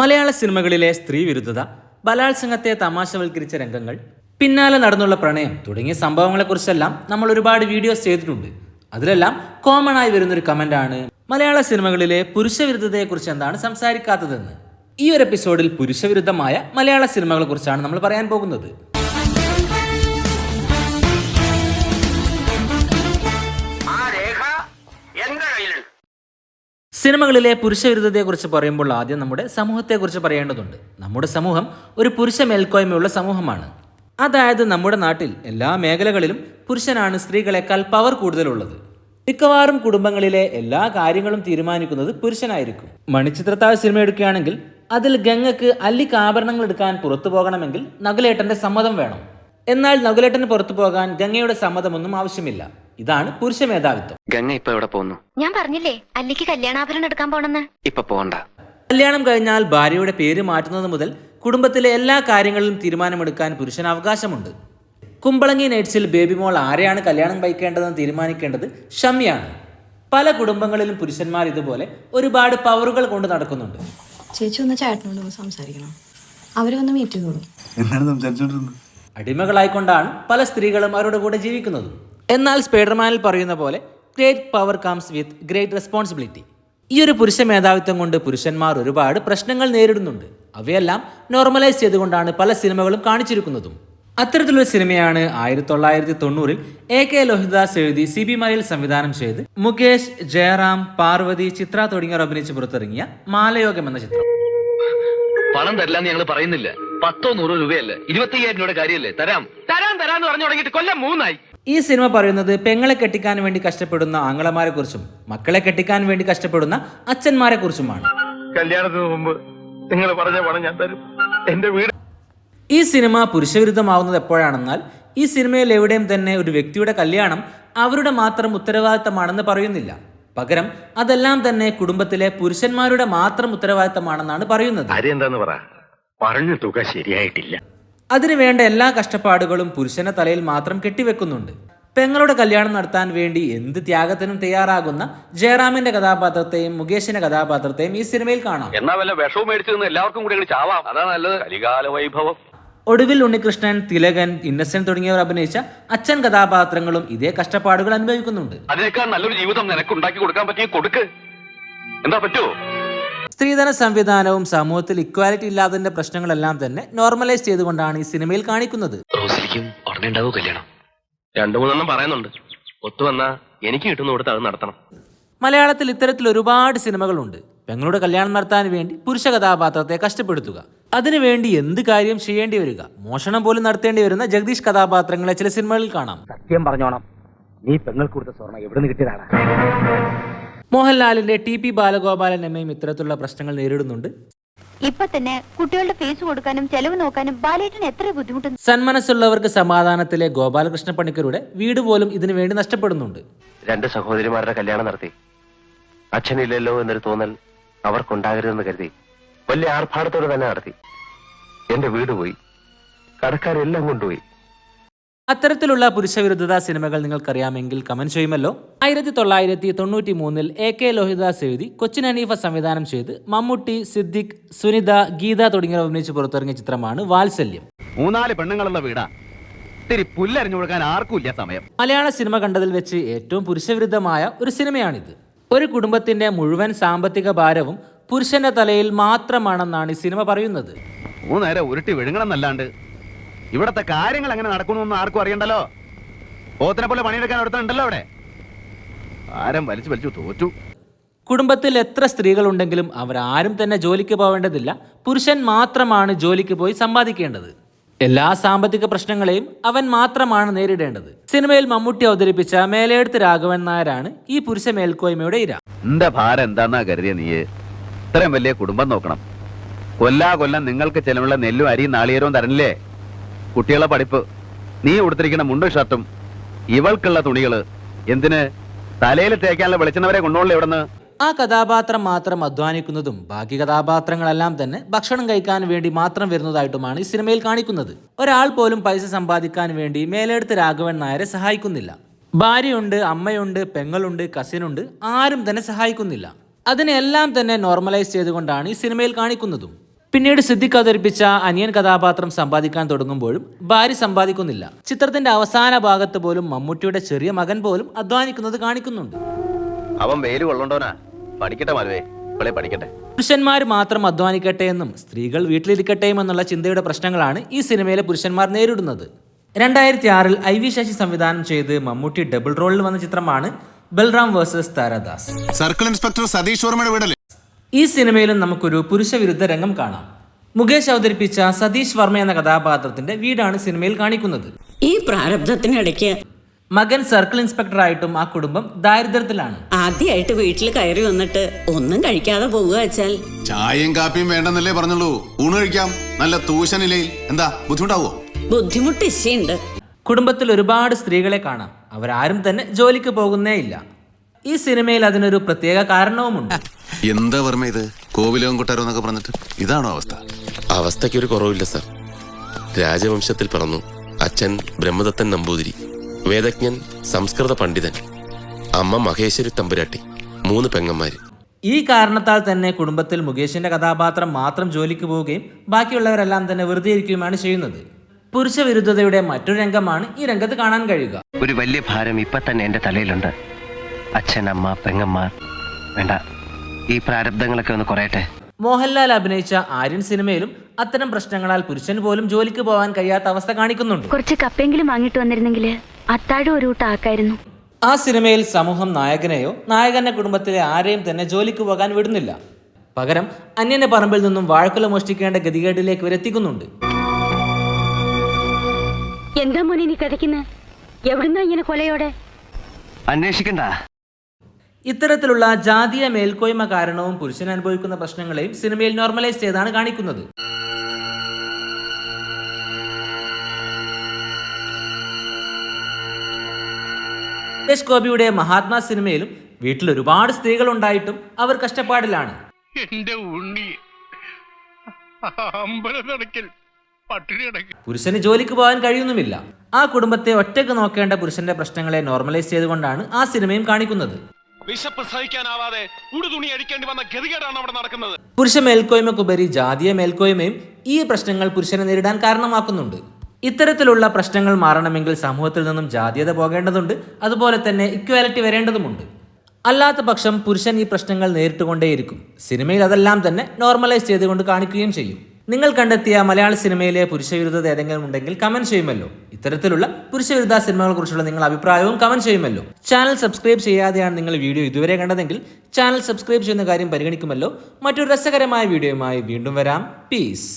മലയാള സിനിമകളിലെ സ്ത്രീ വിരുദ്ധത, ബലാത്സംഗത്തെ തമാശവൽക്കരിച്ച രംഗങ്ങൾ, പിന്നാലെ നടന്നുള്ള പ്രണയം തുടങ്ങിയ സംഭവങ്ങളെക്കുറിച്ചെല്ലാം നമ്മൾ ഒരുപാട് വീഡിയോസ് ചെയ്തിട്ടുണ്ട്. അതിലെല്ലാം കോമൺ ആയി വരുന്നൊരു കമൻ്റാണ് മലയാള സിനിമകളിലെ പുരുഷവിരുദ്ധതയെക്കുറിച്ച് എന്താണ് സംസാരിക്കാത്തതെന്ന്. ഈ ഒരു എപ്പിസോഡിൽ പുരുഷവിരുദ്ധമായ മലയാള സിനിമകളെക്കുറിച്ചാണ് നമ്മൾ പറയാൻ പോകുന്നത്. സിനിമകളിലെ പുരുഷവിരുദ്ധതയെക്കുറിച്ച് പറയുമ്പോൾ ആദ്യം നമ്മുടെ സമൂഹത്തെക്കുറിച്ച് പറയേണ്ടതുണ്ട്. നമ്മുടെ സമൂഹം ഒരു പുരുഷ മേൽക്കോയ്മയുള്ള സമൂഹമാണ്. അതായത് നമ്മുടെ നാട്ടിൽ എല്ലാ മേഖലകളിലും പുരുഷനാണ് സ്ത്രീകളെക്കാൾ പവർ കൂടുതലുള്ളത്. മിക്കവാറും കുടുംബങ്ങളിലെ എല്ലാ കാര്യങ്ങളും തീരുമാനിക്കുന്നത് പുരുഷനായിരിക്കും. മണിച്ചിത്രത്താഴ് സിനിമ എടുക്കുകയാണെങ്കിൽ അതിൽ ഗംഗക്ക് അല്ലിക്ക് ആഭരണങ്ങൾ എടുക്കാൻ പുറത്തു പോകണമെങ്കിൽ നകുലേട്ടന്റെ സമ്മതം വേണം. എന്നാൽ നകുലേട്ടന് പുറത്തു പോകാൻ ഗംഗയുടെ സമ്മതമൊന്നും ആവശ്യമില്ല. ഇതാണ് പുരുഷ മേധാവിത്വം. ഗംഗ ഇപ്പൊ എവിടെ പോകുന്നു? ഞാൻ പറഞ്ഞില്ലേ അല്ലിക്ക് കല്യാണാഭരണം എടുക്കാൻ പോണെന്ന്. ഇപ്പൊ പോകണ്ട. കല്യാണം കഴിഞ്ഞാൽ ഭാര്യയുടെ പേര് മാറ്റുന്നത് മുതൽ കുടുംബത്തിലെ എല്ലാ കാര്യങ്ങളിലും തീരുമാനമെടുക്കാൻ പുരുഷന് അവകാശമുണ്ട്. കുമ്പളങ്ങി നൈറ്റ്സിൽ ബേബി മോൾ ആരെയാണ് കല്യാണം കഴിക്കേണ്ടതെന്ന് തീരുമാനിക്കേണ്ടത് ഷമ്മിയാണ്. പല കുടുംബങ്ങളിലും പുരുഷന്മാർ ഇതുപോലെ ഒരുപാട് പവറുകൾ കൊണ്ട് നടക്കുന്നുണ്ട്. ചേച്ചി ഒന്ന് ചേട്ടനോട് സംസാരിക്കണം, അവരെ ഒന്ന് മീറ്റ് ചെയ്തോളൂ. എന്താണ് സംസാരിച്ചോണ്ടിരുന്നത്? അടിമകളായിക്കൊണ്ടാണ് പല സ്ത്രീകളും അവരുടെ കൂടെ ജീവിക്കുന്നത്. എന്നാൽ സ്പൈഡർമാനിൽ പറയുന്ന പോലെ great power comes with great responsibility. ഈ ഒരു പുരുഷ മേധാവിത്വം കൊണ്ട് പുരുഷന്മാർ ഒരുപാട് പ്രശ്നങ്ങൾ നേരിടുന്നുണ്ട്. അവയെല്ലാം നോർമലൈസ് ചെയ്തുകൊണ്ടാണ് പല സിനിമകളും കാണിച്ചിരിക്കുന്നതും. അത്തരത്തിലൊരു സിനിമയാണ് 1990 AK ലോഹിതദാസ് എഴുതി CB മലയിൽ സംവിധാനം ചെയ്ത് മുകേഷ്, ജയറാം, പാർവതി, ചിത്ര തുടങ്ങിയവർ അഭിനയിച്ച് പുറത്തിറങ്ങിയ മാലയോഗം എന്ന ചിത്രം. പണം തരില്ലാന്ന് ഞങ്ങൾ പറയുന്നില്ല. 10-100 രൂപയല്ലേ, 25,000 രൂപയുടെ കാര്യമല്ലേ? തരാന്ന് പറഞ്ഞു തുടങ്ങിയിട്ട് കൊല്ലം 3ആയി. ഈ സിനിമ പറയുന്നത് പെങ്ങളെ കെട്ടിക്കാൻ വേണ്ടി കഷ്ടപ്പെടുന്ന ആങ്ങളമാരെ കുറിച്ചും മക്കളെ കെട്ടിക്കാൻ വേണ്ടി കഷ്ടപ്പെടുന്ന അച്ഛന്മാരെ കുറിച്ചുമാണ്. കല്യാണത്തിന് മുമ്പ് നിങ്ങൾ പറഞ്ഞ പണം ഞാൻ തരും. എന്റെ വീട്. ഈ സിനിമ പുരുഷവിരുദ്ധമാവുന്നത് എപ്പോഴാണെന്നാൽ ഈ സിനിമയിൽ എവിടെയും തന്നെ ഒരു വ്യക്തിയുടെ കല്യാണം അവരുടെ മാത്രം ഉത്തരവാദിത്തമാണെന്ന് പറയുന്നില്ല. പകരം അതെല്ലാം തന്നെ കുടുംബത്തിലെ പുരുഷന്മാരുടെ മാത്രം ഉത്തരവാദിത്തമാണെന്നാണ് പറയുന്നത്. എന്താന്ന് പറ, പറഞ്ഞ തുക ശരിയായിട്ടില്ല. അതിനു വേണ്ട എല്ലാ കഷ്ടപ്പാടുകളും പുരുഷന്റെ തലയിൽ മാത്രം കെട്ടിവെക്കുന്നുണ്ട്. പെങ്ങളുടെ കല്യാണം നടത്താൻ വേണ്ടി എന്ത് ത്യാഗത്തിനും തയ്യാറാകുന്ന ജയറാമിന്റെ കഥാപാത്രത്തെയും മുകേഷിന്റെ കഥാപാത്രത്തെയും ഈ സിനിമയിൽ കാണാം. എന്നാ വല്ല വിഷവും മേടിച്ചു എല്ലാവർക്കും കൂടി ചാവാം. അതാ നല്ലത്. കലികാല വൈഭവം. ഒടുവിൽ ഉണ്ണികൃഷ്ണൻ, തിലകൻ, ഇന്നസെന്റ് തുടങ്ങിയവർ അഭിനയിച്ച അച്ഛൻ കഥാപാത്രങ്ങളും ഇതേ കഷ്ടപ്പാടുകൾ അനുഭവിക്കുന്നുണ്ട്. അതിനേക്കാൾ നല്ലൊരു ജീവിതം നിനക്ക് ഉണ്ടാക്കി കൊടുക്കാൻ പറ്റിയ കൊടുക്ക്. എന്താ പറ്റുമോ? സ്ത്രീധന സംവിധാനവും സമൂഹത്തിൽ ഇക്വാലിറ്റി ഇല്ലാത്തതിന്റെ പ്രശ്നങ്ങളെല്ലാം തന്നെ നോർമലൈസ് ചെയ്തുകൊണ്ടാണ് ഈ സിനിമയിൽ കാണിക്കുന്നത്. റോസിലിക്കും ഉടനെ ഉണ്ടാവും കല്യാണം. 2-3 പറയുന്നുണ്ട്. ഒത്തുവന്നാ എനിക്ക് കിട്ടുന്ന കൊടുത്ത് അത് നടത്തണം. മലയാളത്തിൽ ഇത്തരത്തിൽ ഒരുപാട് സിനിമകളുണ്ട്. പെങ്ങളുടെ കല്യാണം നടത്താൻ വേണ്ടി പുരുഷ കഥാപാത്രത്തെ കഷ്ടപ്പെടുത്തുക, അതിനുവേണ്ടി എന്ത് കാര്യം ചെയ്യേണ്ടി വരിക, മോഷണം പോലും നടത്തേണ്ടി വരുന്ന ജഗദീഷ് കഥാപാത്രങ്ങളെ ചില സിനിമകളിൽ കാണാം. സത്യം പറഞ്ഞോണം, നീ പെങ്ങൾക്ക് കൊടുത്ത സ്വർണ്ണം എവിടെ നിന്ന് കിട്ടിയതാണ്? മോഹൻലാലിന്റെ TP ബാലഗോപാലൻ അമ്മയും ഇത്തരത്തിലുള്ള പ്രശ്നങ്ങൾ നേരിടുന്നുണ്ട്. ഇപ്പൊ തന്നെ കുട്ടികളുടെ ഫീസ് കൊടുക്കാനും ചെലവ് നോക്കാനും ബാലേട്ടന് എത്ര ബുദ്ധിമുട്ടുണ്ട്. സന്മനസ്സുള്ളവർക്ക് സമാധാനത്തിലെ ഗോപാലകൃഷ്ണ പണിക്കരുടെ വീട് പോലും ഇതിനു വേണ്ടി നഷ്ടപ്പെടുന്നുണ്ട്. 2 സഹോദരിമാരുടെ കല്യാണം നടത്തി. അച്ഛനില്ലല്ലോ എന്നൊരു തോന്നൽ അവർക്കുണ്ടാകരുതെന്ന് കരുതി വലിയ ആർഭാടത്തോടെ തന്നെ നടത്തി. എന്റെ വീട് പോയി, കടക്കാരെല്ലാം കൊണ്ടുപോയി. അത്തരത്തിലുള്ള പുരുഷവിരുദ്ധത സിനിമകൾ നിങ്ങൾക്കറിയാമെങ്കിൽ കമന്റ് ചെയ്യുമല്ലോ. 1993 AK ലോഹിതദാസ് എഴുതി കൊച്ചിൻ ഹനീഫ സംവിധാനം ചെയ്ത് മമ്മൂട്ടി, സിദ്ദിഖ്, സുനിത, ഗീത തുടങ്ങിയവർ അഭിനയിച്ച് പുറത്തിറങ്ങിയ ചിത്രമാണ് വാത്സല്യം. 3-4 പെണ്ണുങ്ങളുള്ള വീടാ. ഇത്തിരി പുല്ലരിഞ്ഞു കൊടുക്കാൻ ആർക്കും ഇല്ല സമയം. മലയാള സിനിമ കണ്ടതിൽ വെച്ച് ഏറ്റവും പുരുഷവിരുദ്ധമായ ഒരു സിനിമയാണിത്. ഒരു കുടുംബത്തിന്റെ മുഴുവൻ സാമ്പത്തിക ഭാരവും പുരുഷന്റെ തലയിൽ മാത്രമാണെന്നാണ് ഈ സിനിമ പറയുന്നത്. 3 നേരം ഉരുട്ടി വിഴുങ്ങണമെന്നല്ലാണ്ട് ഇവിടത്തെ കാര്യങ്ങൾ എങ്ങനെ നടക്കണമെന്ന് ആർക്കും അറിയണ്ടല്ലോ. പോത്തിനെ പോലെ പണിയെടുക്കാൻ ഒരുത്തനുണ്ടല്ലോ അവിടെ. ആരും വലിച്ചു തോറ്റു. കുടുംബത്തിൽ എത്ര സ്ത്രീകളുണ്ടെങ്കിലും അവരാരും തന്നെ ജോലിക്ക് പോവേണ്ടതില്ല. പുരുഷൻ മാത്രമാണ് ജോലിക്ക് പോയി സമ്പാദിക്കേണ്ടത്. എല്ലാ സാമ്പത്തിക പ്രശ്നങ്ങളെയും അവൻ മാത്രമാണ് നേരിടേണ്ടത്. സിനിമയിൽ മമ്മൂട്ടി അവതരിപ്പിച്ച മേലെടുത്ത് രാഘവൻ നായരാണ് ഈ പുരുഷ മേൽക്കോയ്മയുടെ ഇര. എന്റെ ഭാരം എന്താന്നാ കരുതിയ നീ? ഇത്രയും വലിയ കുടുംബം നോക്കണം. കൊല്ലം നിങ്ങൾക്ക് ചെലവുള്ള നെല്ലും അരിയും നാളികേരവും തരണില്ലേ? കുട്ടികളെ പഠിപ്പ്, നീ ഉടുത്തിരിക്കുന്ന മുണ്ടും ഷർട്ടും, ഇവൾക്കുള്ള തുണികള്, എന്തിന് തലയിൽ തേക്കാനുള്ള വെളിച്ചെണ്ണവരെ കൊണ്ടുപോകണല്ലോ ഇവിടുന്ന്. ആ കഥാപാത്രം മാത്രം അധ്വാനിക്കുന്നതും ബാക്കി കഥാപാത്രങ്ങളെല്ലാം തന്നെ ഭക്ഷണം കഴിക്കാൻ വേണ്ടി മാത്രം വരുന്നതായിട്ടുമാണ് ഈ സിനിമയിൽ കാണിക്കുന്നത്. ഒരാൾ പോലും പൈസ സമ്പാദിക്കാൻ വേണ്ടി മേലെടുത്ത് രാഘവൻ നായരെ സഹായിക്കുന്നില്ല. ഭാര്യയുണ്ട്, അമ്മയുണ്ട്, പെങ്ങളുണ്ട്, കസിനുണ്ട്, ആരും തന്നെ സഹായിക്കുന്നില്ല. അതിനെല്ലാം തന്നെ നോർമലൈസ് ചെയ്തുകൊണ്ടാണ് ഈ സിനിമയിൽ കാണിക്കുന്നതും. പിന്നീട് സിദ്ദിഖ് അവതരിപ്പിച്ച അനിയൻ കഥാപാത്രം സമ്പാദിക്കാൻ തുടങ്ങുമ്പോഴും ഭാര്യ സമ്പാദിക്കുന്നില്ല. ചിത്രത്തിന്റെ അവസാന ഭാഗത്ത് പോലും മമ്മൂട്ടിയുടെ ചെറിയ മകൻ പോലും അധ്വാനിക്കുന്നത് കാണിക്കുന്നുണ്ട്. അവൻ വെയിൽ കൊള്ളണ്ടോനാ, പഠിക്കട്ടെ മരുവേ, ഇവളെ പഠിക്കട്ടെ. പുരുഷന്മാർ മാത്രം അധ്വാനിക്കട്ടെ എന്നും സ്ത്രീകൾ വീട്ടിലിരിക്കട്ടെയും എന്നുള്ള ചിന്തയുടെ പ്രശ്നങ്ങളാണ് ഈ സിനിമയിലെ പുരുഷന്മാർ നേരിടുന്നത്. 2006 IV ശശി സംവിധാനം ചെയ്ത് മമ്മൂട്ടി ഡബിൾ റോളിൽ വന്ന ചിത്രമാണ് Balram versus Tharadas. Circle inspector Satheesh വർമ്മയുടെ വീടല്ലേ? ഈ സിനിമയിലും നമുക്കൊരു പുരുഷവിരുദ്ധ രംഗം കാണാം. മുകേഷ് അവതരിപ്പിച്ച സതീഷ് വർമ്മ എന്ന കഥാപാത്രത്തിന്റെ വീടാണ് സിനിമയിൽ കാണിക്കുന്നത്. ഈ പ്രാരബ്ധത്തിനിടയ്ക്ക് മകൻ സർക്കിൾ ഇൻസ്പെക്ടറായിട്ടും ആ കുടുംബം ദാരിദ്ര്യത്തിലാണ്. ആദ്യമായിട്ട് വീട്ടിൽ കയറി വന്നിട്ട് ഒന്നും കഴിക്കാതെ പോവുക വെച്ചാൽ ചായയും കാപ്പിയും വേണ്ടെന്നല്ലേ പറഞ്ഞുള്ളൂ. ഊണ് കഴിക്കാം, നല്ല തൂശനിലയിൽ. എന്താ ബുദ്ധിമുട്ടാവോ? ബുദ്ധിമുട്ട് ഇശയുണ്ട്. കുടുംബത്തിൽ ഒരുപാട് സ്ത്രീകളെ കാണാം. അവരാരും തന്നെ ജോലിക്ക് പോകുന്നേ ഇല്ല. ഈ സിനിമയിൽ അതിനൊരു പ്രത്യേക കാരണവുമുണ്ട്. എന്താ വർമ്മ ഇത്, കോവിലകം കൊട്ടാരോ എന്നൊക്കെ പറഞ്ഞിട്ട് ഇതാണോ അവസ്ഥ? അവസ്ഥയ്ക്കൊരു കുറവില്ല സർ. രാജവംശത്തിൽ പിറന്നു. അച്ഛൻ ബ്രഹ്മദത്തൻ നമ്പൂതിരി, വേദജ്ഞൻ, സംസ്കൃത പണ്ഡിതൻ. അമ്മ മഹേശ്വരി തമ്പുരാട്ടി, 3 പെങ്ങന്മാര്. ഈ കാരണത്താൽ തന്നെ കുടുംബത്തിൽ മുകേഷിന്റെ കഥാപാത്രം മാത്രം ജോലിക്ക് പോവുകയും ബാക്കിയുള്ളവരെല്ലാം തന്നെ വെറുതെ ഇരിക്കുകയുമാണ് ചെയ്യുന്നത്. പുരുഷവിരുദ്ധതയുടെ മറ്റൊരു രംഗമാണ് ഈ രംഗത്ത് കാണാൻ കഴിയുക. ഒരു വലിയ ഭാരം ഇപ്പൊ തന്നെ എന്റെ തലയിലുണ്ട്. അച്ഛൻ, അമ്മ, പെങ്ങന്മാർ. വേണ്ട, ഈ പ്രാരബ്ധങ്ങളൊക്കെ ഒന്ന് കുറയട്ടെ. മോഹൻലാൽ അഭിനയിച്ച ആര്യൻ സിനിമയിലും അത്തരം പ്രശ്നങ്ങളാൽ പുരുഷൻ പോലും ജോലിക്ക് പോകാൻ കഴിയാത്ത അവസ്ഥ കാണിക്കുന്നുണ്ട്. കുറച്ച് കപ്പെങ്കിലും വാങ്ങിട്ട് വന്നിരുന്നെങ്കിൽ അത്താഴം ഒരു കൂട്ടാക്കായിരുന്നു. ആ സിനിമയിൽ സമൂഹം നായകനെയോ നായകന്റെ കുടുംബത്തിലെ ആരെയും തന്നെ ജോലിക്ക് പോകാൻ വിടുന്നില്ല. പകരം അന്യന്റെ പറമ്പിൽ നിന്നും വാഴക്കുല മോഷ്ടിക്കേണ്ട ഗതികേടിലേക്ക് ഇവരെത്തിക്കുന്നുണ്ട്. എന്താ മോനെ നീ കഥയ്ക്കുന്ന? എവിടുന്നാ ഇങ്ങനെ കൊലയോടെ? അന്വേഷിക്കണ്ട. ഇത്തരത്തിലുള്ള ജാതീയ മേൽക്കോയ്മ കാരണവും പുരുഷൻ അനുഭവിക്കുന്ന പ്രശ്നങ്ങളെയും സിനിമയിൽ നോർമലൈസ് ചെയ്താണ് കാണിക്കുന്നത്. സുരേഷ് ഗോപിയുടെ മഹാത്മാ സിനിമയിലും വീട്ടിൽ ഒരുപാട് സ്ത്രീകൾ ഉണ്ടായിട്ടും അവർ കഷ്ടപ്പാടിലാണ്. പുരുഷന് ജോലിക്ക് പോകാൻ കഴിയുന്നുമില്ല. ആ കുടുംബത്തെ ഒറ്റയ്ക്ക് നോക്കേണ്ട പുരുഷന്റെ പ്രശ്നങ്ങളെ നോർമലൈസ് ചെയ്തുകൊണ്ടാണ് ആ സിനിമയും കാണിക്കുന്നത്. വിശപ്പ് സഹിക്കാനാവാതെ ഉടുതുണി അടിക്കേണ്ടി വന്ന ഗതികേടാണ് അവിടെ നടക്കുന്നത്. പുരുഷ മേൽക്കോയ്മക്കുപരി ജാതീയ മേൽക്കോയ്മയും ഈ പ്രശ്നങ്ങൾ പുരുഷനെ നേരിടാൻ കാരണമാക്കുന്നുണ്ട്. ഇത്തരത്തിലുള്ള പ്രശ്നങ്ങൾ മാറണമെങ്കിൽ സമൂഹത്തിൽ നിന്നും ജാതീയത പോകേണ്ടതുണ്ട്. അതുപോലെ തന്നെ ഇക്വാലിറ്റി വരേണ്ടതുമുണ്ട്. അല്ലാത്ത പക്ഷം പുരുഷൻ ഈ പ്രശ്നങ്ങൾ നേരിട്ടുകൊണ്ടേയിരിക്കും. സിനിമയിൽ അതെല്ലാം തന്നെ നോർമലൈസ് ചെയ്തുകൊണ്ട് കാണിക്കുകയും ചെയ്യും. നിങ്ങൾ കണ്ടെത്തിയ മലയാള സിനിമയിലെ പുരുഷവിരുദ്ധത ഏതെങ്കിലും ഉണ്ടെങ്കിൽ കമന്റ് ചെയ്യുമല്ലോ. ഇത്തരത്തിലുള്ള പുരുഷവിരുദ്ധ സിനിമകളെ കുറിച്ചുള്ള നിങ്ങളുടെ അഭിപ്രായവും കമന്റ് ചെയ്യുമല്ലോ. ചാനൽ സബ്സ്ക്രൈബ് ചെയ്യാതെയാണ് നിങ്ങൾ വീഡിയോ ഇതുവരെ കണ്ടതെങ്കിൽ ചാനൽ സബ്സ്ക്രൈബ് ചെയ്യുന്ന കാര്യം പരിഗണിക്കുമല്ലോ. മറ്റൊരു രസകരമായ വീഡിയോയുമായി വീണ്ടും വരാം. പീസ്.